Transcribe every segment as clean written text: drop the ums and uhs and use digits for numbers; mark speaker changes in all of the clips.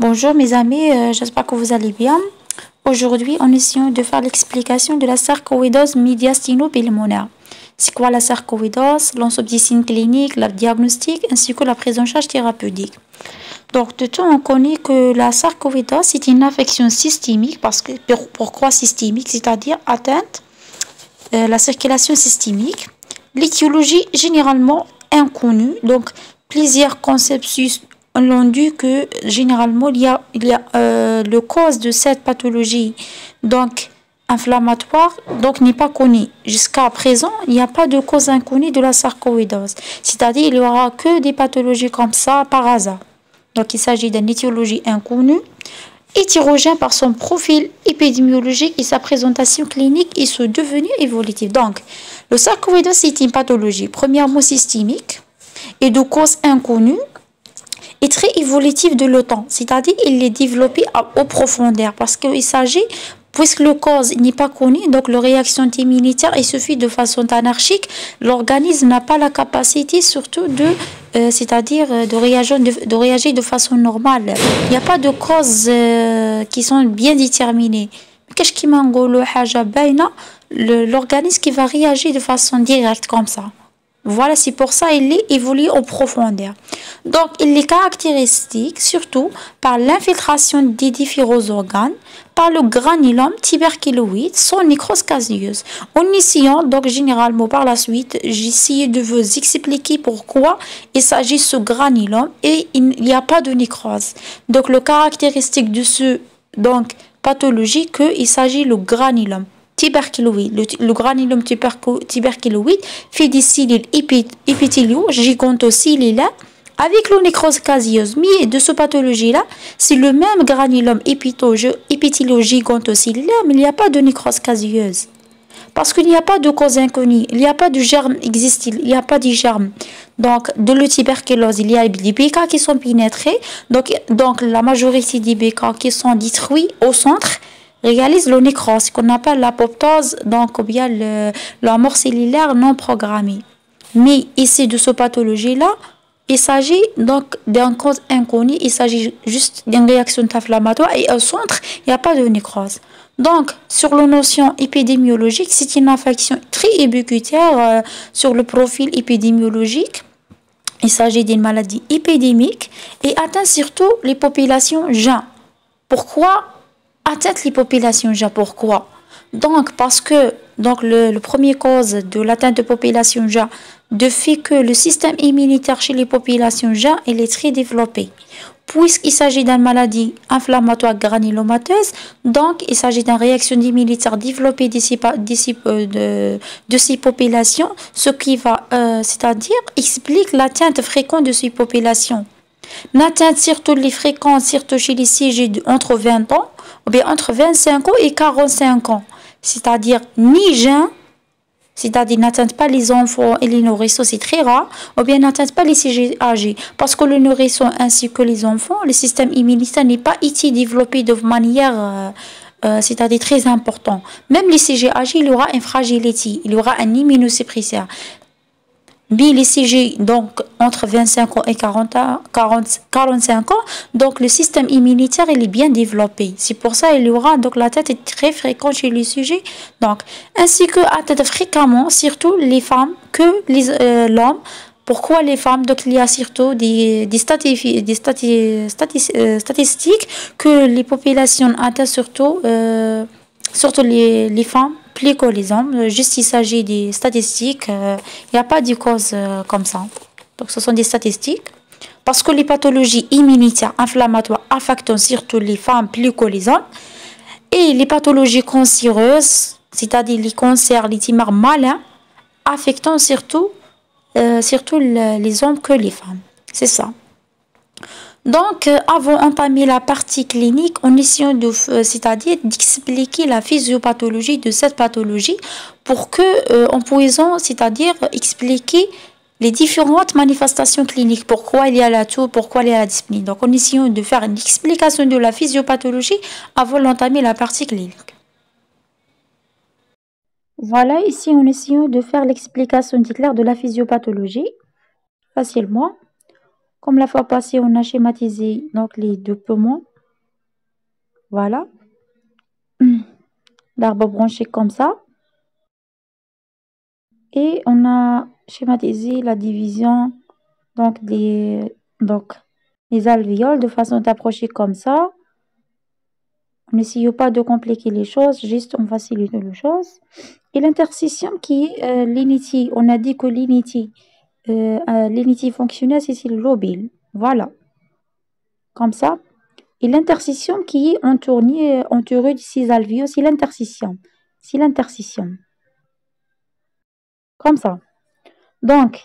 Speaker 1: Bonjour mes amis, j'espère que vous allez bien. Aujourd'hui, on essaie de faire l'explication de la sarcoïdose médiastinopulmonaire. C'est quoi la sarcoïdose, l'ensobdicine clinique, la diagnostic ainsi que la prise en charge thérapeutique. Donc, de tout, on connaît que la sarcoïdose c'est une affection systémique pourquoi systémique, c'est-à-dire atteinte la circulation systémique. L'étiologie généralement inconnue, donc plusieurs concepts l'ont dit que généralement le cause de cette pathologie donc inflammatoire donc n'est pas connue. Jusqu'à présent, il n'y a pas de cause inconnue de la sarcoïdose. C'est-à-dire il n'y aura que des pathologies comme ça par hasard. Donc il s'agit d'une étiologie inconnue, hétérogène par son profil épidémiologique et sa présentation clinique et son devenu évolutif. Donc, le sarcoïdose c'est une pathologie premièrement systémique et de cause inconnue et très évolutif de l'OTAN, c'est-à-dire il est développé au profondeur parce qu'il s'agit, puisque le cause n'est pas connu, donc la réaction immunitaire il suffit de façon anarchique, l'organisme n'a pas la capacité surtout c'est-à-dire de réagir de façon normale. Il n'y a pas de causes qui sont bien déterminées. Qu'est-ce qui m'engole l'organisme qui va réagir de façon directe comme ça. Voilà, c'est pour ça qu'il évolue en profondeur. Donc, il est caractéristique surtout par l'infiltration des différents organes, par le granulome tuberculoïde sans nécrose caseuse. En essayant, donc généralement par la suite, j'essaie de vous expliquer pourquoi il s'agit de ce granulome et il n'y a pas de nécrose. Donc, le caractéristique de ce pathologie qu'il s'agit le granulome tuberculoïde. Le granulome tuberculoïde fait des cellules épithéliaux-gigantocellulaires avec la nécrose caseuse. Mais de cette pathologie-là, c'est le même granulome épithéliaux-gigantocellulaire, mais il n'y a pas de nécrose caseuse. Parce qu'il n'y a pas de cause inconnue, il n'y a pas de germe existant, il n'y a pas de germe. Donc, de la tuberculose, il y a des BK qui sont pénétrés. Donc la majorité des BK qui sont détruits au centre réalise le nécrose, qu'on appelle l'apoptose, donc ou bien la mort cellulaire non programmée. Mais ici, de cette pathologie-là, il s'agit donc d'une cause inconnue, il s'agit juste d'une réaction inflammatoire et au centre, il n'y a pas de nécrose. Donc, sur la notion épidémiologique, c'est une infection très ubiquitaire sur le profil épidémiologique. Il s'agit d'une maladie épidémique et atteint surtout les populations jeunes. Pourquoi atteint les populations jeunes? Pourquoi? Donc, parce que le premier cause de l'atteinte de population jeunes, de fait que le système immunitaire chez les populations jeunes il est très développé. Puisqu'il s'agit d'une maladie inflammatoire granulomateuse, donc il s'agit d'une réaction immunitaire développée de ces populations, ce qui va, c'est-à-dire, explique l'atteinte fréquente de ces populations. L'atteinte surtout les fréquences, surtout chez les CG entre 20 ans, ou bien entre 25 ans et 45 ans, c'est-à-dire ni jeunes, c'est-à-dire n'atteint pas les enfants et les nourrissons, c'est très rare, ou bien n'atteint pas les CG âgés, parce que le nourrisson ainsi que les enfants, le système immunitaire n'est pas été développé de manière, c'est-à-dire très important. Même les CG âgés, il y aura une fragilité, il y aura un immunosuppresseur. Mais les CG, donc entre 25 ans et 45 ans, donc le système immunitaire il est bien développé. C'est pour ça qu'il y aura donc la tête est très fréquente chez les sujets. Donc ainsi que atteint fréquemment surtout les femmes que l'homme. Pourquoi les femmes? Donc il y a surtout des statistiques que les populations atteignent surtout les femmes plus que les hommes. Juste il s'agit des statistiques, il n'y a pas de cause comme ça. Donc ce sont des statistiques. Parce que les pathologies immunitaires inflammatoires affectent surtout les femmes plus que les hommes. Et les pathologies cancéreuses, c'est-à-dire les cancers, les tumeurs malins, affectant surtout les hommes que les femmes. C'est ça. Donc, avant d'entamer la partie clinique, on essaie c'est-à-dire d'expliquer la physiopathologie de cette pathologie pour que, en pouvant, c'est-à-dire expliquer les différentes manifestations cliniques, pourquoi il y a la toux, pourquoi il y a la dyspnée. Donc, on essaie de faire une explication de la physiopathologie avant d'entamer la partie clinique. Voilà, ici, on essaie de faire l'explication claire de la physiopathologie facilement. Comme la fois passée, on a schématisé donc les deux poumons, Voilà. L'arbre branché comme ça. Et on a schématisé la division donc les alvéoles de façon d'approcher comme ça. On n'essaye pas de compliquer les choses, juste on facilite les choses. Et l'intersection qui est l'initi. On a dit que l'initi fonctionnelle, c'est le lobile. Voilà, comme ça. Et l'intersection qui est entourée de ces alvéoles, c'est l'intersection. C'est l'intersection. Comme ça. Donc,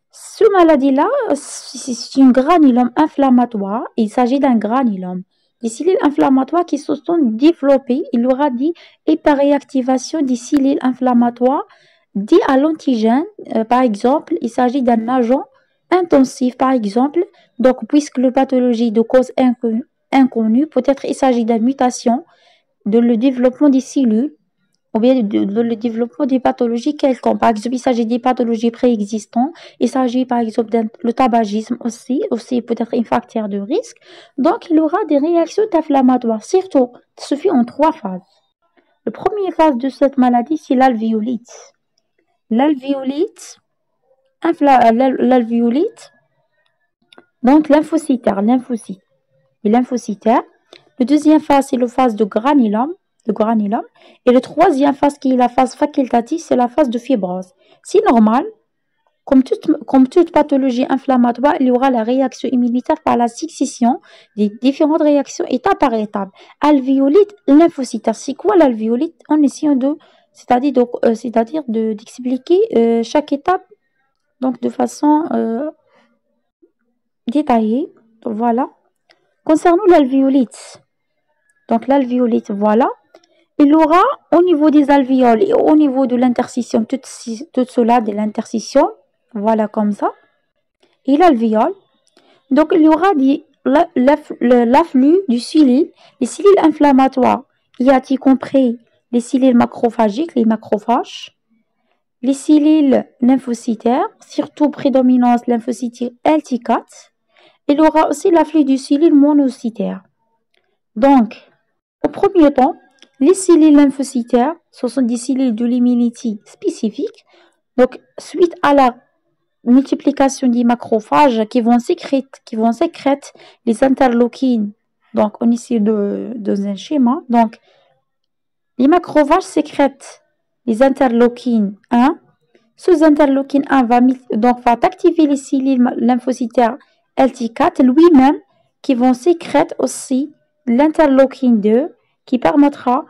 Speaker 1: cette maladie-là, c'est un granulome inflammatoire. Il s'agit d'un granulome. Les cellules inflammatoires qui se sont développées, il aura dit hyperréactivation des cellules inflammatoires dit à l'antigène. Par exemple, il s'agit d'un agent intensif, par exemple. Donc, puisque la pathologie de cause inconnue, peut-être il s'agit d'une mutation de le développement des cellules ou bien le développement des pathologies quelconques. Par exemple, il s'agit des pathologies préexistantes. Il s'agit par exemple le tabagisme aussi peut-être un facteur de risque. Donc, il y aura des réactions inflammatoires. Surtout, ça se fait en 3 phases. La première phase de cette maladie, c'est l'alvéolite. L'alvéolite, donc lymphocytaire, et lymphocytaire. La deuxième phase, c'est la phase de granulome. Et la troisième phase, qui est la phase facultative, c'est la phase de fibrose. C'est normal, comme toute pathologie inflammatoire, il y aura la réaction immunitaire par la succession des différentes réactions étape par étape. Alvéolite, lymphocytaire. C'est quoi l'alvéolite? En essayant c'est-à-dire d'expliquer chaque étape donc de façon détaillée. Voilà. Concernant l'alvéolite, donc l'alvéolite, voilà. Il y aura au niveau des alvéoles et au niveau de l'interstition, tout cela de l'interstition, voilà comme ça, et l'alvéole. Donc il y aura l'afflux du cellules, les cellules inflammatoires, y a-t-il compris les cellules macrophagiques, les macrophages, les cellules lymphocytaires, surtout prédominance lymphocytaire LT4. Il y aura aussi l'afflux du cellules monocytaires. Donc, au premier temps, les cellules lymphocytaires, ce sont des cellules de l'immunité spécifiques. Donc, suite à la multiplication des macrophages qui vont sécréter les interleukines. Donc, on est ici dans un schéma. Donc, les macrophages sécrètent les interleukines 1. Ces interleukine 1 va activer les cellules lymphocytaires LT4 lui-même qui vont sécréter aussi l'interleukine 2 qui permettra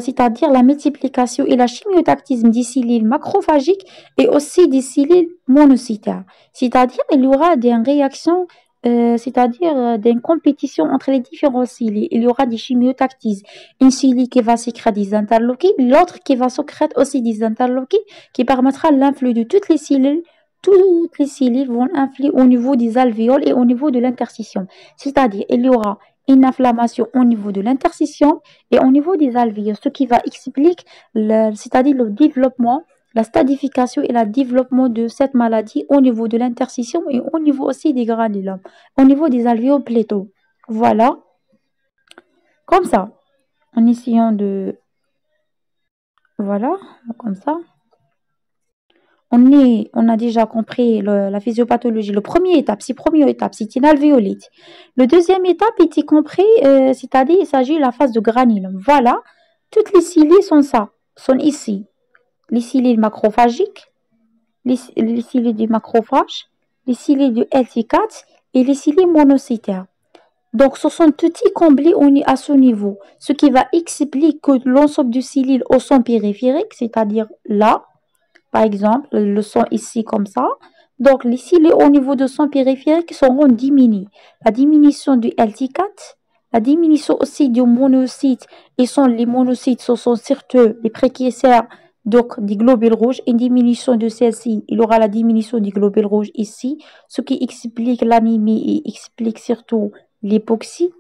Speaker 1: c'est-à-dire la multiplication et la chimiotactisme des cellules macrophagiques et aussi des cellules monocytaires. C'est-à-dire il y aura des réactions, des compétitions entre les différents cellules. Il y aura des chimiotactismes. Une cellule qui va sécréter des interleukines, l'autre qui va sécréter aussi des interleukines qui permettra l'influx de toutes les cellules. Toutes les cellules vont influer au niveau des alvéoles et au niveau de l'interstition. C'est-à-dire il y aura une inflammation au niveau de l'interstition et au niveau des alvéoles, ce qui va expliquer c'est-à-dire le développement, la stadification et le développement de cette maladie au niveau de l'interstition et au niveau aussi des granulomes, au niveau des alvéoles plutôt. Voilà, comme ça, en essayant de... Voilà, comme ça. On a déjà compris la physiopathologie. La première étape, c'est une alvéolite. La deuxième étape était compris, c'est-à-dire il s'agit de la phase de granulome. Voilà, toutes les cellules sont ici. Les cellules macrophagiques, les cellules du macrophage, les cellules du LT4 et les cellules monocytaires. Donc, ce sont tous comblés à ce niveau, ce qui va expliquer que l'ensemble des cellules au son périphérique, c'est-à-dire là, par exemple, le son ici comme ça. Donc, les cellules au niveau de son périphérique seront diminuées. La diminution du LT4, la diminution aussi du monocyte, les monocytes, ce sont surtout les précurseurs donc, des globules rouges. Une diminution de celle-ci, il y aura la diminution des globules rouges ici, ce qui explique l'anémie et explique surtout l'hypoxie.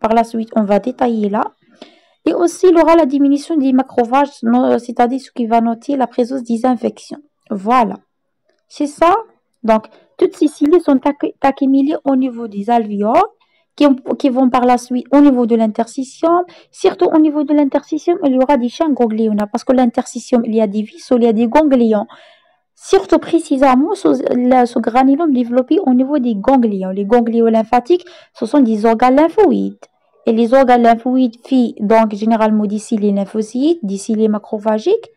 Speaker 1: Par la suite, on va détailler là. Et aussi, il y aura la diminution des macrophages, c'est-à-dire ce qui va noter la présence des infections. Voilà. C'est ça. Donc, toutes ces cellules sont accumulées au niveau des alvéoles qui vont par la suite au niveau de l'interstitium. Surtout au niveau de l'interstitium, il y aura des chaînes ganglionnaires parce que l'interstitium, il y a des vaisseaux, il y a des ganglions. Surtout précisément, ce granulome développé au niveau des ganglions. Les ganglions lymphatiques, ce sont des organes lymphoïdes. Et les organes lymphoïdes font donc généralement des cellules lymphocytes, des cellules macrophagiques.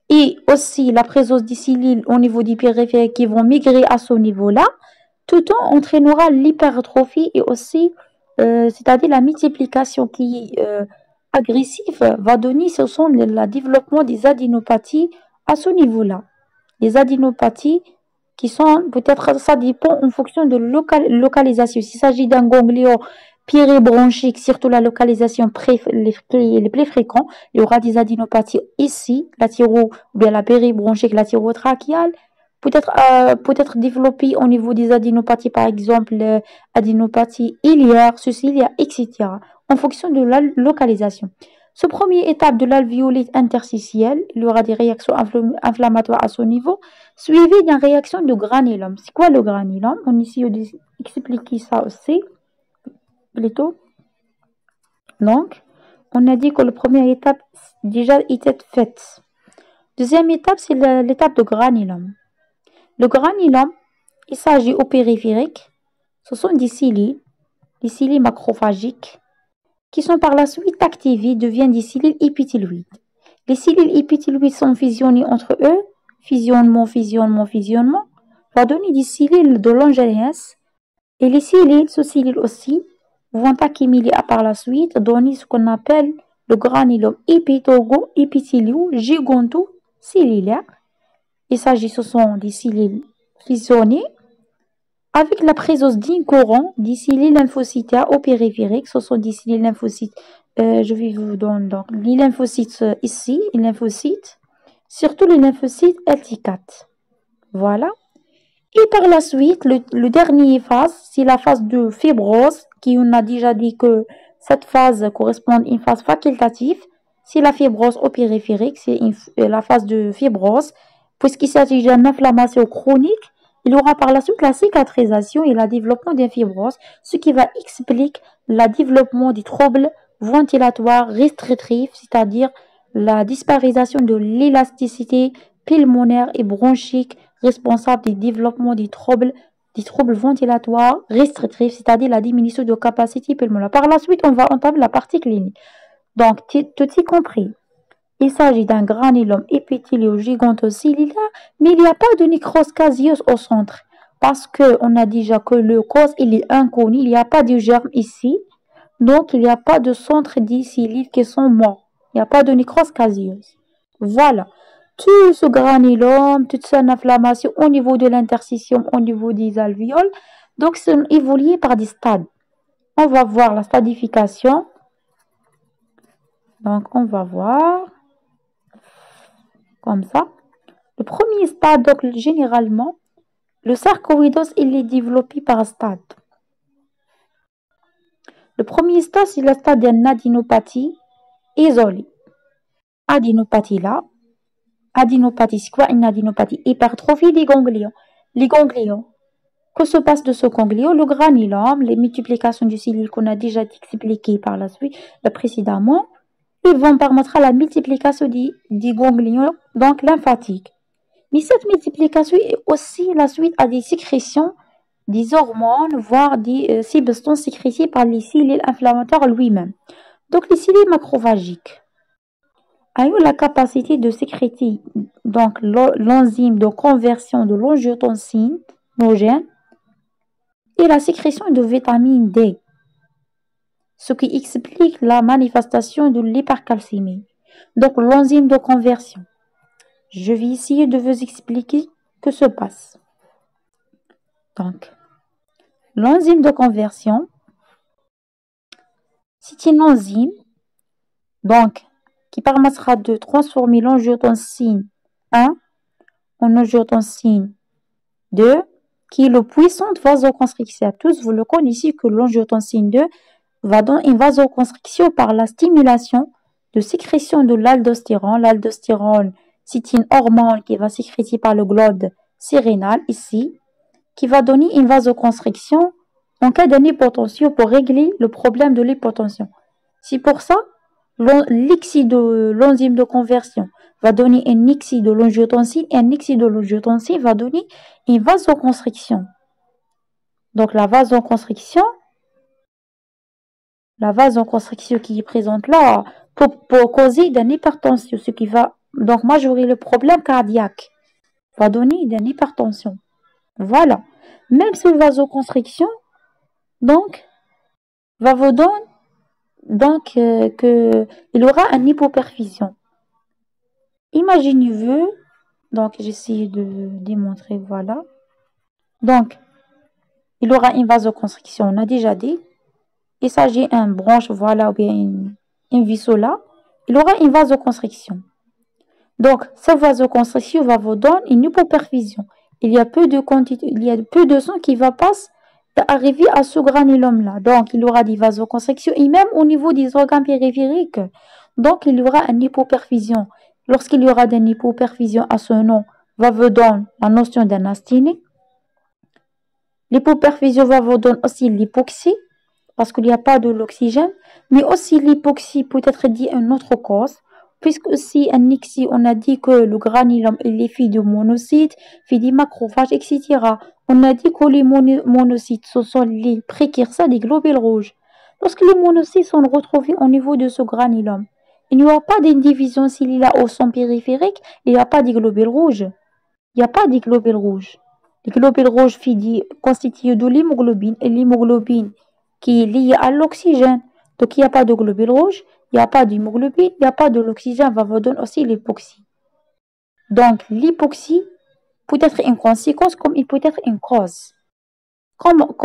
Speaker 1: Et aussi la présence des cellules au niveau des périphériques qui vont migrer à ce niveau-là. Tout en entraînera l'hypertrophie et aussi, c'est-à-dire la multiplication qui est agressive, va donner, ce sont le développement des adénopathies à ce niveau-là. Les adénopathies qui sont, peut-être, ça dépend en fonction de localisation. S'il s'agit d'un ganglion péribronchique, surtout la localisation les plus fréquents, il y aura des adénopathies ici, la thyro, ou bien la péribronchique, la thyrotrachiale. Peut-être développée au niveau des adénopathies, par exemple, adénopathie iliaire, sous-ciliaire, etc., en fonction de la localisation. Ce première étape de l'alvéolite interstitielle, il y aura des réactions inflammatoires à ce niveau, suivie d'une réaction de granulome. C'est quoi le granulome? On essaie d'expliquer ça aussi, plutôt. Donc, on a dit que la première étape, déjà, était faite. Deuxième étape, c'est l'étape de granulome. Le granulome, il s'agit au périphérique. Ce sont des cellules macrophagiques, qui sont par la suite activées, deviennent des cellules épithéloïdes. Les cellules épithéloïdes sont fusionnées entre eux, fusionnement, va donner des cellules de Langerhans. Et les cellules, ces cellules aussi, vont accumuler par la suite, donner ce qu'on appelle le granulome épithéliaux-giganto-cellulaire. Il s'agit, ce sont des cellules fusionnées avec la présence d'un courant des cellules lymphocytaires au périphérique. Ce sont des cellules lymphocytes. Je vais vous donner donc les lymphocytes ici, les lymphocytes, surtout les lymphocytes LT4. Voilà. Et par la suite, le dernier phase, c'est la phase de fibrose, qui on a déjà dit que cette phase correspond à une phase facultative. C'est la fibrose au périphérique, c'est la phase de fibrose, puisqu'il s'agit d'une inflammation chronique. Il y aura par la suite la cicatrisation et le développement d'une fibrose, ce qui va expliquer le développement des troubles ventilatoires restrictifs, c'est-à-dire la disparition de l'élasticité pulmonaire et bronchique responsable du développement des troubles ventilatoires restrictifs, c'est-à-dire la diminution de capacité pulmonaire. Par la suite, on va entamer la partie clinique. Donc, tout y compris. Il s'agit d'un granulome épithéliogigantocellulaire, mais il n'y a pas de nécrose casieuse au centre. Parce qu'on a déjà que le cause, il est inconnu, il n'y a pas de germe ici. Donc, il n'y a pas de centre des cellules qui sont morts. Il n'y a pas de nécrose casieuse. Voilà. Tout ce granulome, toute cette inflammation au niveau de l'interstitium, au niveau des alvéoles, donc c'est évolué par des stades. On va voir la stadification. Donc, on va voir comme ça. Le premier stade, donc généralement, le sarcoïdose, il est développé par stade. Le premier stade, c'est le stade d'une adénopathie isolée. Adénopathie là. Adénopathie, c'est quoi une adénopathie? Hypertrophie des ganglions. Les ganglions. Que se passe de ce ganglion? Le granulome, les multiplications du cellules qu'on a déjà expliquées par la suite, précédemment, ils vont permettre à la multiplication des ganglions, donc lymphatiques. Mais cette multiplication est aussi la suite à des sécrétions, des hormones, voire des substances sécrétées par les cellules inflammatoires lui-même. Donc les cellules macrophagiques a eu la capacité de sécréter donc l'enzyme de conversion de l'angiotensine et la sécrétion de vitamine D, ce qui explique la manifestation de l'hypercalcémie. Donc l'enzyme de conversion. Je vais essayer de vous expliquer ce que se passe. Donc, l'enzyme de conversion, c'est une enzyme donc, qui permettra de transformer l'angiotensine 1 en angiotensine 2, qui est le puissant vasoconstricteur. Tous vous le connaissez que l'angiotensine 2 va donner une vasoconstriction par la stimulation de sécrétion de l'aldostérone. L'aldostérone, c'est une hormone qui va sécréter par le globe sérénal ici, qui va donner une vasoconstriction en cas d'hypotension pour régler le problème de l'hypotension. C'est pour ça, l'enzyme de conversion va donner un excès de l'angiotensine et un excès de l'angiotensine va donner une vasoconstriction. Donc la vasoconstriction qui est présente là pour causer d'une hypertension, ce qui va donc majorer le problème cardiaque, va donner une hypertension. Voilà. Même cette vasoconstriction, donc, va vous donner que il aura une hypoperfusion. Imaginez-vous, donc j'essaie de démontrer, voilà. Donc, il aura une vasoconstriction, on a déjà dit. Il s'agit d'une branche, voilà, ou bien une vaisseau là. Il aura une vasoconstriction. Donc, cette vasoconstriction va vous donner une hypoperfusion. Il y a peu de sang qui va passer arriver à ce granulome-là. Donc, il y aura des vasoconstrictions et même au niveau des organes périphériques. Donc, il y aura une hypoperfusion. Lorsqu'il y aura une hypoperfusion à ce nom, va vous donner la notion d'anasténie. L'hypoperfusion va vous donner aussi l'hypoxie, parce qu'il n'y a pas de l'oxygène. Mais aussi l'hypoxie peut être dit une autre cause. Puisque aussi, ici, on a dit que le granulome est fait de monocytes, fait des macrophages, etc. On a dit que les monocytes, ce sont les précurseurs des globules rouges. Lorsque les monocytes sont retrouvés au niveau de ce granulome, il n'y aura pas d'indivision cellulaire au son périphérique, il n'y a pas de globules rouges. Il n'y a pas de globules rouges. Les globules rouges constituent de l'hémoglobine, et l'hémoglobine qui est liée à l'oxygène. Donc, il n'y a pas de globules rouges, il n'y a pas d'hémoglobine, il n'y a pas de l'oxygène, va vous donner aussi l'hypoxie. Donc, l'hypoxie peut être une conséquence comme il peut être une cause. Comment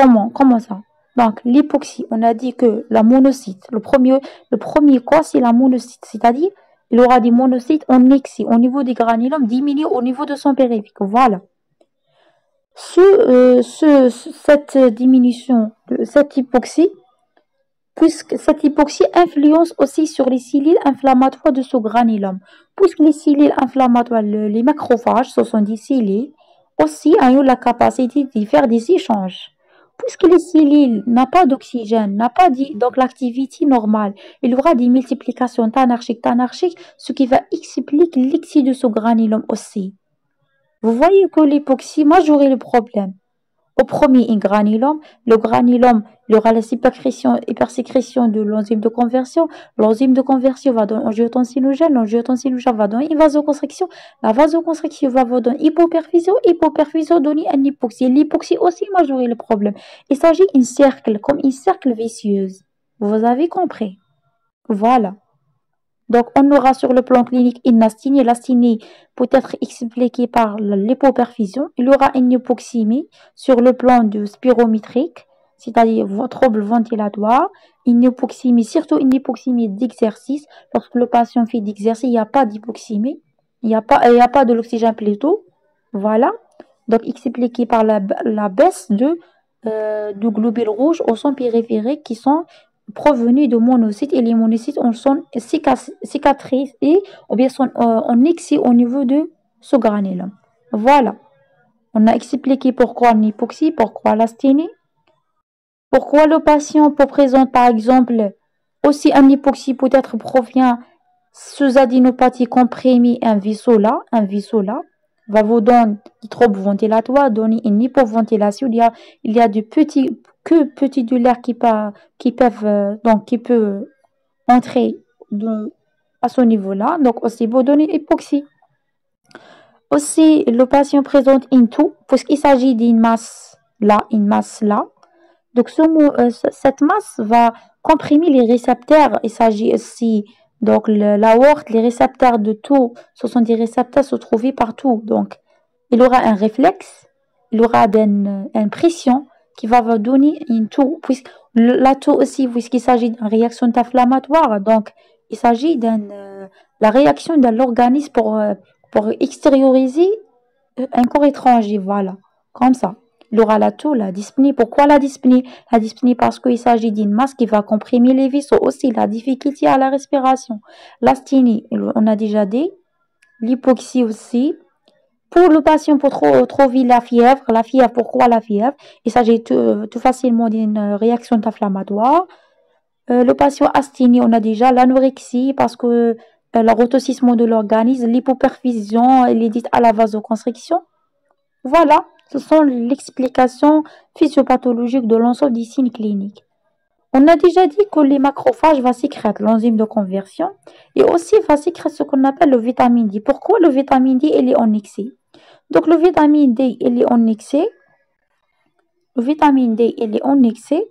Speaker 1: ça? Donc, l'hypoxie, on a dit que la monocyte, le premier cause, c'est la monocyte, c'est-à-dire, il aura des monocytes en excès au niveau des granulomes, diminués au niveau de son périphérique. Voilà. Cette diminution, cette hypoxie, puisque cette hypoxie influence aussi sur les cellules inflammatoires de ce granulome. Puisque les cellules inflammatoires, les macrophages, ce sont des cellules, aussi ont la capacité de faire des échanges. Puisque les cellules n'ont pas d'oxygène, n'ont pas donc l'activité normale, il y aura des multiplications anarchiques, ce qui va expliquer l'excès de ce granulome aussi. Vous voyez que l'hypoxie majorerait le problème. Au premier granulome, le granulome il y aura la hypersécrétion de l'enzyme de conversion. L'enzyme de conversion va donner angiotensinogène. L'angiotensinogène va donner une vasoconstriction. La vasoconstriction va vous donner hypoperfusion. Hypoperfusion donne une hypoxie. L'hypoxie aussi majorerait le problème. Il s'agit d'un cercle, comme une cercle vicieuse. Vous avez compris? Voilà. Donc, on aura sur le plan clinique une asthénie. L'asthénie peut être expliquée par l'hypoperfusion. Il y aura une hypoxémie sur le plan spirométrique, c'est-à-dire trouble ventilatoire. Une hypoxémie, surtout une hypoxémie d'exercice. Lorsque le patient fait d'exercice, il n'y a pas d'hypoxémie. Il n'y a pas de l'oxygène plutôt. Voilà. Donc, expliqué par la baisse du globule rouge au son périphérique qui sont provenus de monocytes et les monocytes sont cicatrisés ou bien sont en excès au niveau de ce granulome. Voilà. On a expliqué pourquoi l'hypoxie, pourquoi l'asthénie, pourquoi le patient peut présenter par exemple aussi une hypoxie peut-être provient sous adénopathie comprimée un vaisseau là, va vous donner des troubles ventilatoires, donner une hypoventilation. Il y a de petits douleurs qui peuvent entrer à ce niveau-là. Donc aussi vous donner hypoxie. Aussi, le patient présente une toux, puisqu'il s'agit d'une masse là. Donc cette masse va comprimer les récepteurs. Il s'agit aussi donc l'aorte, les récepteurs de toux, ce sont des récepteurs se trouvent partout. Donc il aura un réflexe, il aura une pression qui va vous donner une toux. La toux aussi, puisqu'il s'agit d'une réaction inflammatoire, donc il s'agit la réaction de l'organisme pour extérioriser un corps étranger, voilà, comme ça. Il aura la toux, la dyspnée. Pourquoi la dyspnée? La dyspnée parce qu'il s'agit d'une masse qui va comprimer les vaisseaux. Aussi, la difficulté à la respiration. L'asthénie, on a déjà dit. L'hypoxie aussi. Pour le patient pour trouver la fièvre, pourquoi la fièvre? Il s'agit tout facilement d'une réaction inflammatoire. Le patient asthénie, on a déjà l'anorexie parce que le retaussissement de l'organisme, l'hypoperfusion, elle est dite à la vasoconstriction. Voilà, ce sont l'explication physiopathologique de l'ensemble des signes cliniques. On a déjà dit que les macrophages vont sécréter l'enzyme de conversion et aussi va sécréter ce qu'on appelle le vitamine D. Pourquoi le vitamine D il est en excès? Donc le vitamine D il est en excès. Le vitamine D il est en excès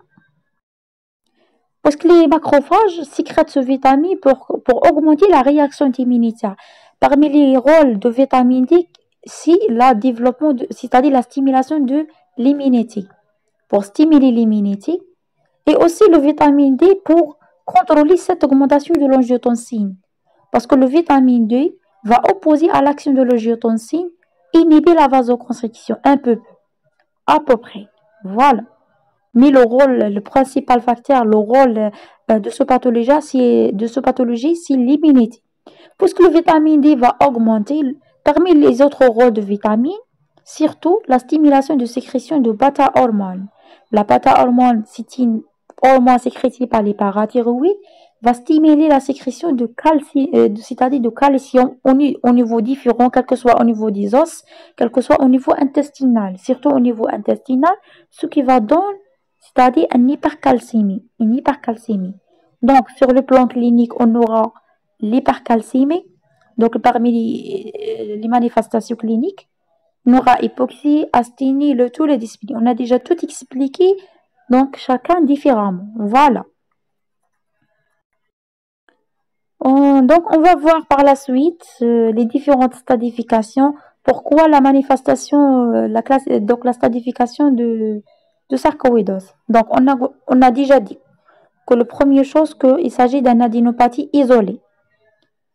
Speaker 1: parce que les macrophages sécrètent ce vitamine pour augmenter la réaction immunitaire. Parmi les rôles de vitamine D, c'est la développement, c'est-à-dire la stimulation de l'immunité, pour stimuler l'immunité, et aussi le vitamine D pour contrôler cette augmentation de l'angiotensine. Parce que le vitamine D va opposer à l'action de l'angiotensine, inhiber la vasoconstriction, un peu, à peu près. Voilà. Mais le principal facteur, le rôle de ce pathologie, c'est l'immunité. Puisque le vitamine D va augmenter, parmi les autres rôles de vitamine, surtout la stimulation de sécrétion de bêta-hormone. La bêta-hormone, c'est une hormone sécrétée par les parathyroïdes, va stimuler la sécrétion de calcium, c'est-à-dire de calcium au niveau différent, quel que soit au niveau des os, quel que soit au niveau intestinal, surtout au niveau intestinal, ce qui va donner, c'est-à-dire une hypercalcémie. Donc, sur le plan clinique, on aura l'hypercalcémie, donc parmi les manifestations cliniques, on aura hypoxie, asthénie, le tout, les dyspnées. On a déjà tout expliqué, donc chacun différemment. Voilà. Donc, on va voir par la suite les différentes stadifications. Pourquoi la manifestation, donc la stadification de sarcoïdose. Donc, on a déjà dit que la première chose, qu'il s'agit d'une adénopathie isolée.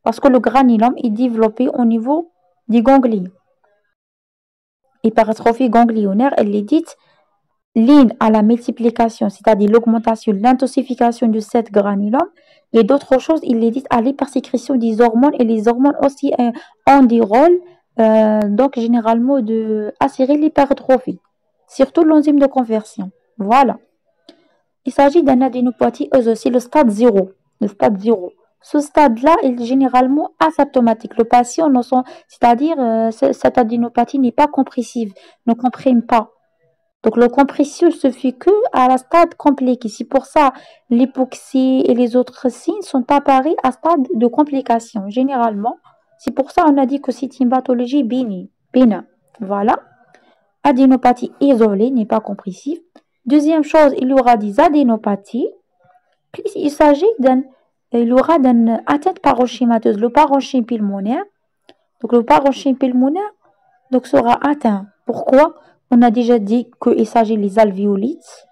Speaker 1: Parce que le granulome est développé au niveau des ganglions. Hypertrophie ganglionnaire, elle est dite ligne à la multiplication, c'est-à-dire l'augmentation, l'intensification de cette granulome. Et d'autres choses, il est dit à l'hypersécrétion des hormones. Et les hormones aussi ont des rôles, donc généralement, de assurer l'hypertrophie. Surtout l'enzyme de conversion. Voilà. Il s'agit d'un adénopathie c'est le stade 0. Le stade 0. Ce stade-là est généralement asymptomatique. Le patient, c'est-à-dire cette adénopathie n'est pas compressive, ne comprime pas. Donc le compressio se fait que à la stade compliqué. C'est pour ça l'hypoxie et les autres signes sont apparus à stade de complication. Généralement, c'est pour ça on a dit que c'est une pathologie bénigne. Voilà. Adénopathie isolée n'est pas compressive. Deuxième chose, il y aura des adénopathies. Puis il y aura d'une atteinte parenchymateuse, le parenchyme pulmonaire. Donc le parenchyme pulmonaire donc, sera atteint. Pourquoi? On a déjà dit qu'il s'agit des alvéolites.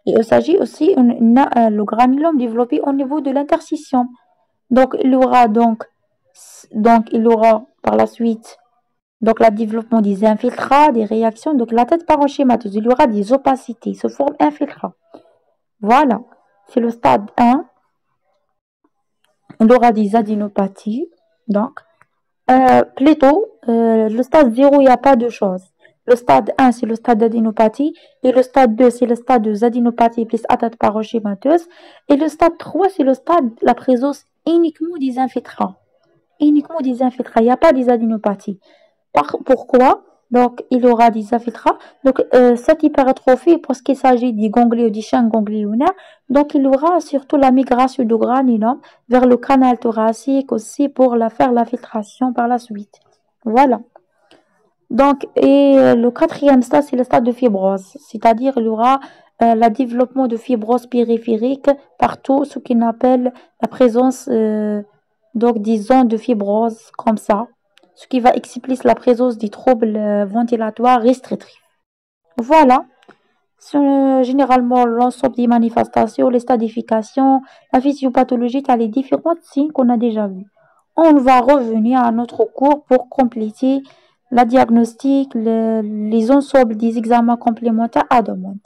Speaker 1: Et il s'agit aussi le granulome développé au niveau de l'interstitium. Donc il y aura par la suite donc le développement des infiltrats, des réactions. Donc la tête parenchymateuse, il y aura des opacités, se forment infiltrats. Voilà, c'est le stade 1. Il y aura des adénopathies. Donc, plutôt, le stade 0, il n'y a pas de choses. Le stade 1, c'est le stade d'adénopathie. Et le stade 2, c'est le stade de adénopathie plus atteinte parenchymateuse. Et le stade 3, c'est le stade de la présence uniquement des infiltrats. Uniquement des infiltrats. Il n'y a pas des adénopathies. Pourquoi? Donc, il y aura des infiltrats. Donc, cette hypertrophie, parce qu'il s'agit des ganglions, des chaînes ganglionnaires, donc il y aura surtout la migration du granulome vers le canal thoracique aussi pour faire l'infiltration par la suite. Voilà. Donc, le quatrième stade, c'est le stade de fibrose. C'est-à-dire, il y aura le développement de fibrose périphérique partout, ce qu'on appelle la présence donc des zones de fibrose comme ça, ce qui va expliquer la présence des troubles ventilatoires restrictifs. Voilà. Généralement, l'ensemble des manifestations, les stadifications, la physiopathologie, as les différents signes qu'on a déjà vus. On va revenir à notre cours pour compléter la diagnostic, les ensembles des examens complémentaires à demander.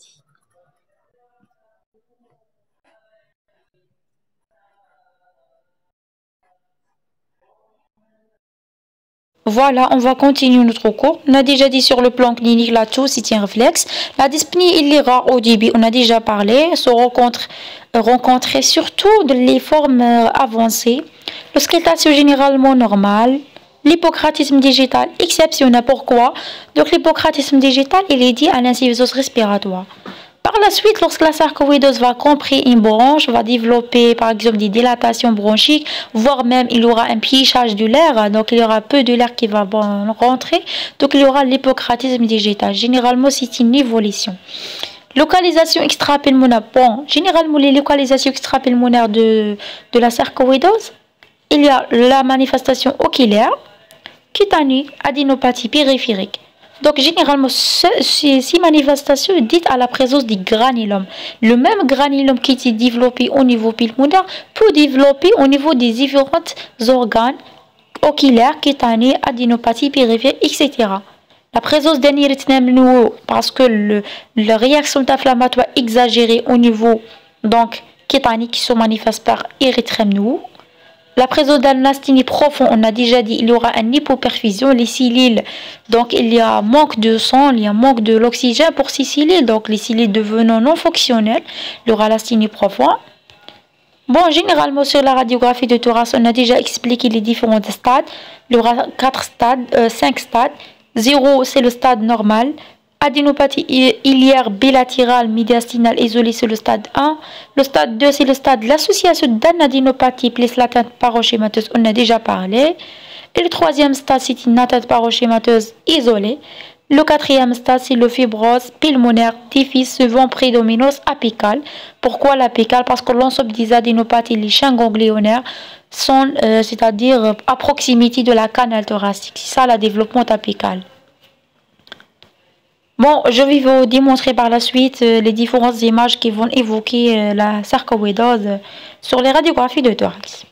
Speaker 1: Voilà, on va continuer notre cours. On a déjà dit sur le plan clinique, la toux, c'est un réflexe. La dyspnée, il est rare au début, on a déjà parlé, se rencontrer surtout de les formes avancées. L'auscultation généralement normale. L'hypocratisme digital exceptionnel. Pourquoi? Donc l'hypocratisme digital, il est dit à l'insuffisance respiratoire. Par la suite, lorsque la sarcoïdose va comprimer une branche, va développer par exemple des dilatations bronchiques, voire même il y aura un piéchage de l'air, donc il y aura peu de l'air qui va rentrer, donc il y aura l'hypocratisme digital. Généralement, c'est une évolution. Localisation extra-pulmonaire. Bon, généralement, les localisations extra-pulmonaires de la sarcoïdose, il y a la manifestation oculaire, cutanée, adénopathie périphérique. Donc, généralement, ces manifestations dites à la présence du granulome. Le même granulome qui est développé au niveau pulmonaire peut développer au niveau des différents organes oculaires, cutanés, adénopathie périphérique, etc. La présence d'un érythème nouveau, parce que la réaction inflammatoire exagérée au niveau donc cutané qui se manifeste par érythème nouveau. La présence d'un asthénie profond, on a déjà dit, il y aura une hypoperfusion, les cellules, donc il y a manque de sang, il y a manque de l'oxygène pour ces cellules, donc les cellules devenant non fonctionnelles, il y aura l'asthénie profonde. Bon, généralement sur la radiographie de thorax, on a déjà expliqué les différents stades, il y aura 5 stades, 0 c'est le stade normal, adénopathie iliaire bilatérale médiastinale isolée, c'est le stade 1. Le stade 2, c'est le stade de l'association d'une adénopathie plus l'atteinte paroschémateuse, on a déjà parlé. Et le troisième stade, c'est une atteinte paroschémateuse isolée. Le quatrième stade, c'est le fibrose pulmonaire diffuse, souvent prédominance apicale. Pourquoi l'apicale? Parce que l'ensemble des adénopathies, les champs ganglionnaires, sont, c'est-à-dire à proximité de la canal thoracique. C'est ça, le développement apical. Bon, je vais vous démontrer par la suite les différentes images qui vont évoquer la sarcoïdose sur les radiographies de thorax.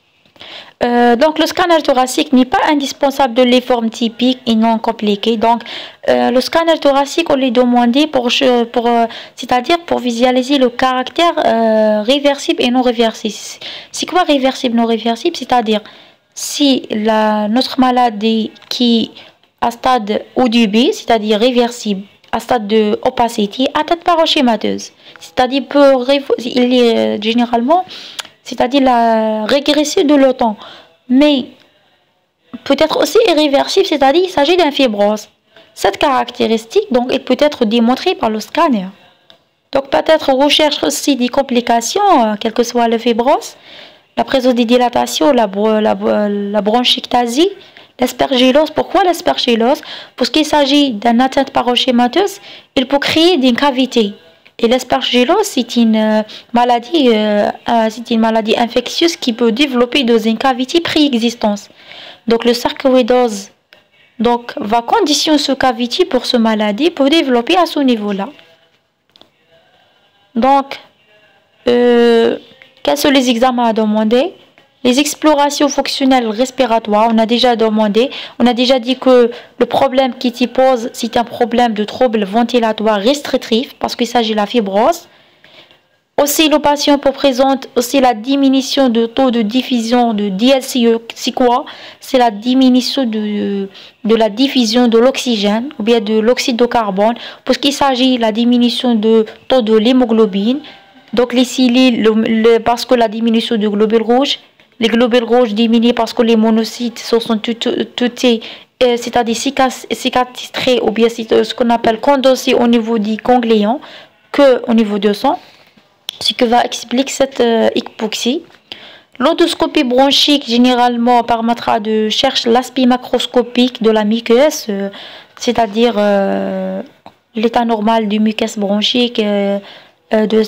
Speaker 1: Donc, le scanner thoracique n'est pas indispensable de les formes typiques et non compliquées. Donc, le scanner thoracique, on les demandait c'est-à-dire pour visualiser le caractère réversible et non réversible. C'est quoi réversible, non réversible? C'est-à-dire, si notre maladie qui à stade au début, c'est-à-dire réversible, à stade de opacité, atteinte paroschémateuse. C'est-à-dire, il est généralement, c'est-à-dire la régression de l'OTAN. Mais peut-être aussi irréversible, c'est-à-dire il s'agit d'un fibrose. Cette caractéristique, donc, elle peut être démontrée par le scanner. Donc, peut-être on recherche aussi des complications, quel que soit le fibrose, la présence des dilatations, la bronchectasie, l'aspergillose. Pourquoi l'aspergillose? Parce qu'il s'agit d'une atteinte paroschémateuse, il peut créer des cavités. Et l'aspergillose, c'est une maladie infectieuse qui peut développer dans une cavité préexistence. Donc le sarcoïdose va conditionner ce cavité pour ce maladie pour développer à ce niveau-là. Donc, quels sont les examens à demander? Les explorations fonctionnelles respiratoires, on a déjà demandé, on a déjà dit que le problème qui s'y pose, c'est un problème de trouble ventilatoire restrictif, parce qu'il s'agit de la fibrose. Aussi, le patient peut présenter aussi la diminution de taux de diffusion de DLCE. C'est quoi? C'est la diminution de la diffusion de l'oxygène ou bien de l'oxyde de carbone, parce qu'il s'agit de la diminution de taux de l'hémoglobine. Donc, les cellules, parce que la diminution de globules rouges, les globules rouges diminuent parce que les monocytes sont c'est-à-dire cicatristrés ou bien ce qu'on appelle condensés au niveau des ganglions que au niveau de sang. Ce qui va expliquer cette hypoxie. L'endoscopie bronchique généralement permettra de chercher l'aspect macroscopique de la muqueuse, c'est-à-dire l'état normal du muqueuse bronchique, de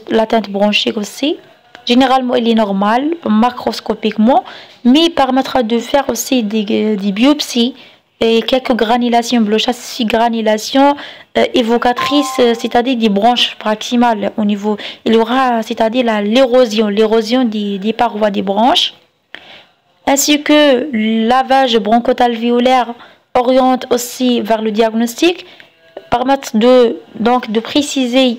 Speaker 1: l'atteinte bronchique aussi. Généralement, il est normal, macroscopiquement, mais il permettra de faire aussi des biopsies et quelques granulations blanchâtres, ces granulations évocatrices, c'est-à-dire des branches proximales au niveau. Il y aura, c'est-à-dire l'érosion des parois des branches, ainsi que lavage bronchoalvéolaire oriente aussi vers le diagnostic, permettent de préciser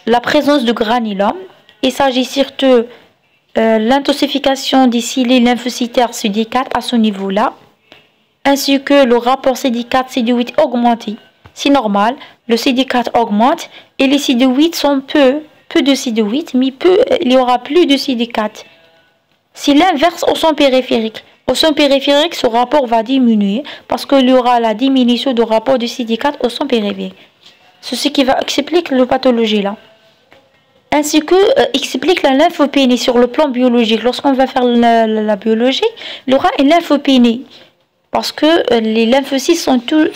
Speaker 1: la présence de granulome. Il s'agit surtout l'intensification des cellules lymphocytaires CD4 à ce niveau-là, ainsi que le rapport CD4-CD8 augmenté. C'est normal, le CD4 augmente et les CD8 sont peu de CD8, mais il y aura plus de CD4. C'est l'inverse au son périphérique. Au son périphérique, ce rapport va diminuer parce qu'il y aura la diminution du rapport de CD4 au son périphérique. Ceci qui va expliquer la pathologie là. Ainsi que explique la lymphopénie sur le plan biologique. Lorsqu'on va faire la biologie, il y aura une lymphopénie. Parce que les lymphocytes sont tout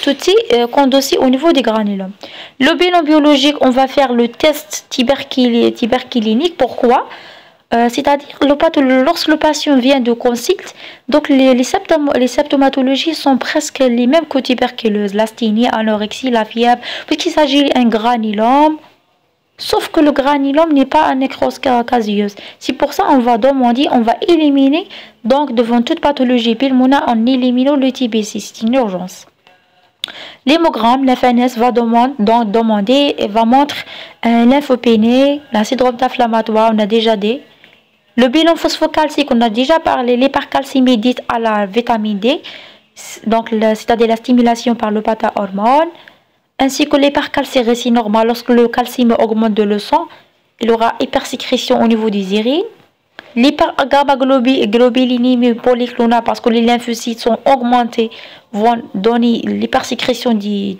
Speaker 1: condossés au niveau des granulomes. Le bilan biologique, on va faire le test tuberculinique. Pourquoi? C'est-à-dire lorsque le patient vient de consulte, donc les symptomatologies sont presque les mêmes que tuberculose, l'asthénie, l'anorexie, la fièvre, puisqu'il s'agit d'un granulome. Sauf que le granulome n'est pas un nécrose caseuse. C'est pour ça qu'on va demander, on va éliminer, donc devant toute pathologie pulmonaire, en éliminant le TBC. C'est une urgence. L'hémogramme, la FNS va demander et va montrer lymphopénie, la syndrome inflammatoire, on a déjà dit. Le bilan phosphocalcique, on a déjà parlé, l'hypercalcémie dite à la vitamine D, donc c'est-à-dire la stimulation par le bêta-hormone. Ainsi que l'hypercalcérésie normale, lorsque le calcium augmente de le sang, il y aura hypersécrétion au niveau des urines. L'hypergammaglobulinémie polyclonale, parce que les lymphocytes sont augmentés, vont donner l'hypersécrétion des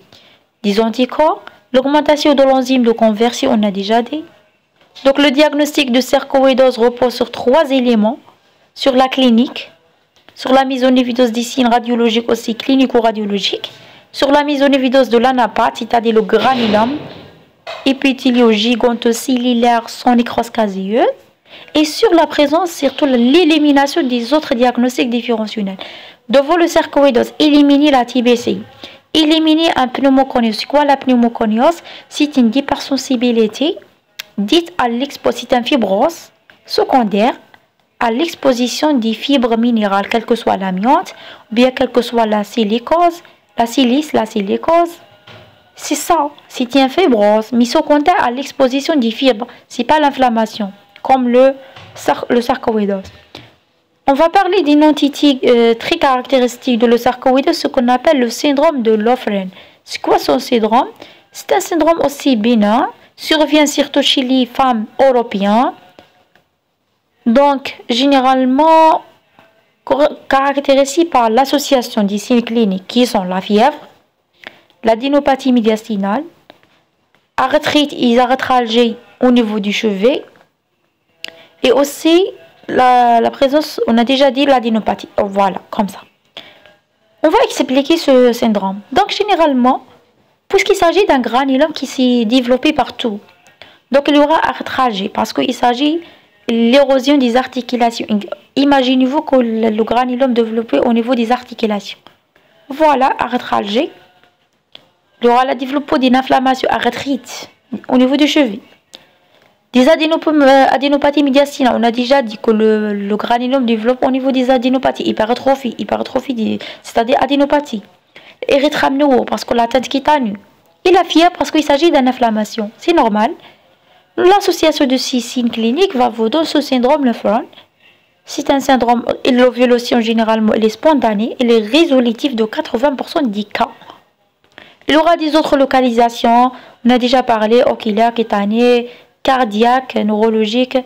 Speaker 1: anticorps. L'augmentation de l'enzyme de conversion, on a déjà dit. Donc le diagnostic de sarcoïdose repose sur 3 éléments. Sur la clinique, sur la mise en évidence des signes radiologiques aussi clinico-radiologiques, sur la mise en évidence de l'anapathe, c'est-à-dire le granulome, épithélio-gigantocellulaire sans nécrose caseuse, et sur la présence, surtout l'élimination des autres diagnostics différentiels. Devant le sarcoïdose, éliminer la TBC, éliminer un pneumoconiose. C'est quoi la pneumoconiose? C'est une hypersensibilité dite à l'exposition, une fibrose secondaire à l'exposition des fibres minérales, quelle que soit l'amiante, ou bien quelle que soit la silicose, la silice, la silicose. C'est ça, c'est une fibrose, mais secondaire à l'exposition des fibres, c'est pas l'inflammation, comme le sarcoïdose. On va parler d'une entité très caractéristique de le sarcoïdose, ce qu'on appelle le syndrome de Lofgren. C'est quoi son syndrome? C'est un syndrome aussi bénin, survient surtout chez les femmes européennes. Donc, généralement, caractérisé par l'association des signes cliniques qui sont la fièvre, l'adénopathie médiastinale, arthrite et arthralgie au niveau du chevet, et aussi la présence, on a déjà dit l'adénopathie. Voilà, comme ça. On va expliquer ce syndrome. Donc, généralement, puisqu'il s'agit d'un granulome qui s'est développé partout, donc il y aura arthralgie parce qu'il s'agit de l'érosion des articulations. Imaginez-vous que le granulome développé au niveau des articulations. Voilà, arthralgie. Il y aura le développement d'une inflammation, arthrite, au niveau du cheveu. Des adénopathies médiastinales. On a déjà dit que le granulome développe au niveau des adénopathies. Hypertrophie, c'est-à-dire adénopathie. Érythrémnio, parce que la tête qui est et la fièvre, parce qu'il s'agit d'une inflammation. C'est normal. L'association de ces signes cliniques va vous donner ce syndrome Lofgren. C'est un syndrome, l'ovulation généralement elle est spontanée, elle est résolutive de 80% des cas. Il y aura des autres localisations, on a déjà parlé, oculaire, cutanée, cardiaque, neurologique.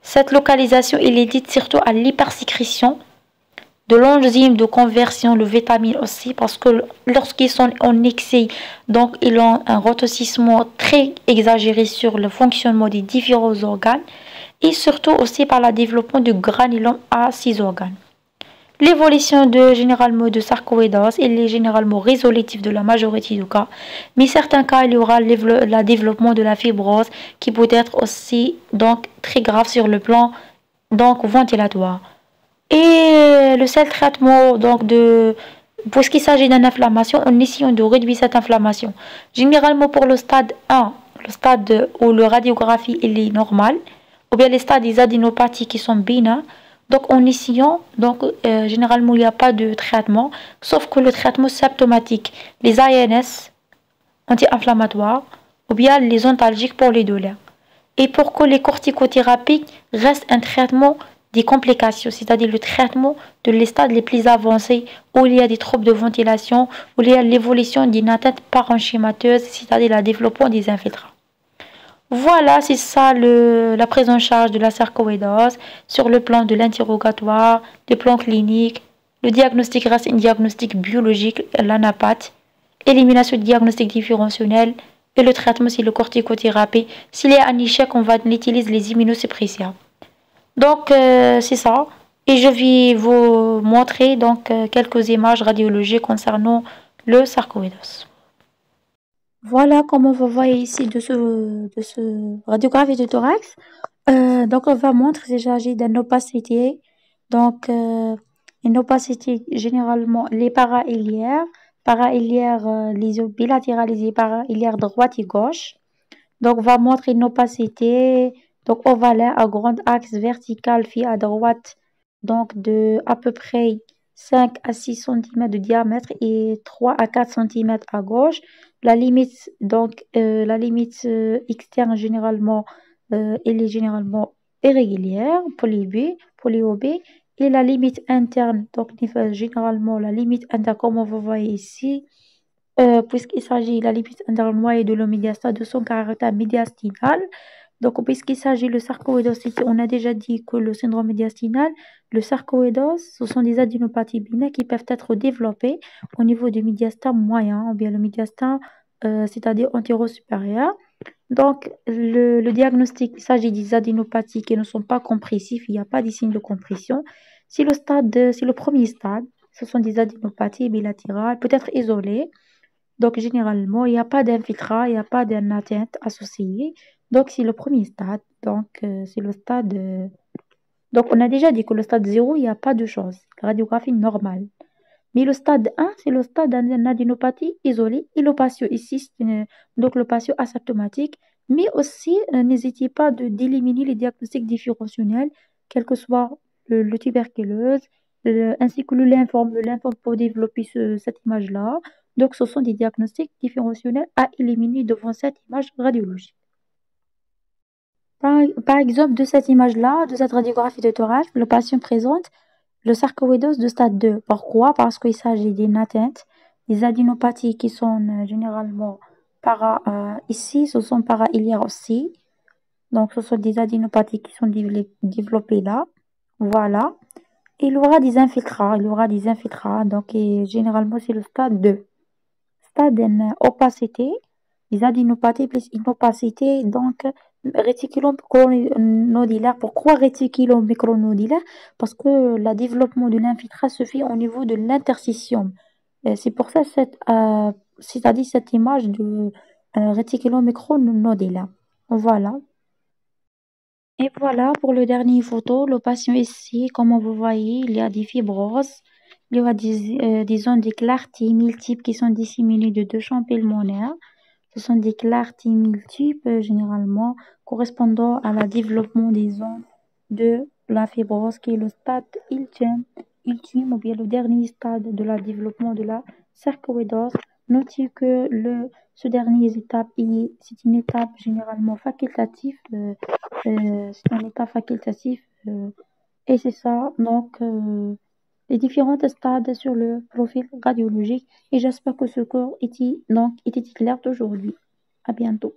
Speaker 1: Cette localisation elle est dite surtout à l'hypersécrétion de l'enzyme de conversion, le vitamine aussi, parce que lorsqu'ils sont en excès, donc ils ont un retentissement très exagéré sur le fonctionnement des différents organes, et surtout aussi par le développement du granulome à ces organes. L'évolution généralement de sarcoïdose, elle est généralement résolutive de la majorité des cas, mais certains cas, il y aura le développement de la fibrose qui peut être aussi donc très grave sur le plan donc ventilatoire. Et le seul traitement donc puisqu'il s'agit d'une inflammation, on essaie de réduire cette inflammation. Généralement pour le stade 1, le stade où la radiographie elle est normale, ou bien les stades des adénopathies qui sont bénins, donc en essayant, donc généralement il n'y a pas de traitement, sauf que le traitement symptomatique, les ANS anti-inflammatoires, ou bien les antalgiques pour les douleurs. Et pour que les corticothérapies restent un traitement des complications, c'est-à-dire le traitement de les stades les plus avancés, où il y a des troubles de ventilation, où il y a l'évolution d'une atteinte parenchymateuse, c'est-à-dire le développement des infiltrats. Voilà, c'est ça la prise en charge de la sarcoïdose sur le plan de l'interrogatoire, le plan clinique, le diagnostic reste un diagnostic biologique, l'anapath, élimination du diagnostic différentiel et le traitement c'est le corticothérapie. S'il est un échec, on va utiliser les immunosuppresseurs. Donc, c'est ça. Et je vais vous montrer donc quelques images radiologiques concernant le sarcoïdose. Voilà comment vous voyez ici de ce radiographie de thorax. Donc, on va montrer qu'il s'agit d'une opacité. Donc, une opacité généralement les para-iliaires, les os bilatéralisés, para-iliaires droite et gauche. Donc, on va montrer une opacité donc ovalaire à grand axe vertical fait à droite, donc de à peu près 5 à 6 cm de diamètre et 3 à 4 cm à gauche. La limite externe généralement, elle est généralement irrégulière, polyobée, et la limite interne, donc généralement la limite interne, comme vous voyez ici, puisqu'il s'agit la limite interne noyée de l'omédiastat de son caractère médiastinal. Donc, puisqu'il s'agit le sarcoïdose, on a déjà dit que le syndrome médiastinal, le sarcoïdose, ce sont des adénopathies binaires qui peuvent être développées au niveau du médiastin moyen ou bien le médiastin, c'est-à-dire antéro-supérieur. Donc, le diagnostic, il s'agit des adénopathies qui ne sont pas compressifs, il n'y a pas de signe de compression. Si le premier stade, ce sont des adénopathies bilatérales, peut-être isolées. Donc, généralement, il n'y a pas d'infiltrat, il n'y a pas d'atteinte associée. Donc, c'est le premier stade. Donc, c'est le stade. Donc, on a déjà dit que le stade 0, il n'y a pas de chose. Radiographie normale. Mais le stade 1, c'est le stade d'une adénopathie isolée et le patient ici, donc le patient asymptomatique. Mais aussi, n'hésitez pas d'éliminer les diagnostics différentiels, quel que soit le tuberculose, ainsi que le lymphome. Le lymphome pour développer cette image-là. Donc, ce sont des diagnostics différentiels à éliminer devant cette image radiologique. Par exemple, de cette image-là, de cette radiographie de thorax, le patient présente le sarcoïdose de stade 2. Pourquoi? Parce qu'il s'agit d'une atteinte, des adénopathies qui sont généralement ici, ce sont para-iliaires aussi. Donc, ce sont des adénopathies qui sont développées là. Voilà. Il y aura des infiltrats. Il y aura des infiltrats. Donc, et généralement, c'est le stade 2. Stade d'une opacité, des adénopathies plus une opacité, donc réticulum micronodulaire. Pourquoi réticulum micronodulaire? Parce que le développement de l'infiltrat se fait au niveau de l'interstitium. C'est pour ça c'est-à-dire cette image de réticulum micronodulaire. Voilà. Et voilà pour le dernier photo. Le patient ici, comme vous voyez, il y a des fibroses. Il y a des zones de clarté multiples qui sont disséminées de deux champs pulmonaires. Ce sont des clartés multiples, généralement correspondant à la développement des zones de la fibrose, qui est le stade ultime ou bien le dernier stade de la développement de la sarcoïdose. Notez que ce dernier étape, c'est une étape généralement facultative. C'est un état facultatif. Et c'est ça, donc, les différents stades sur le profil radiologique. Et j'espère que ce cours était clair d'aujourd'hui. À bientôt.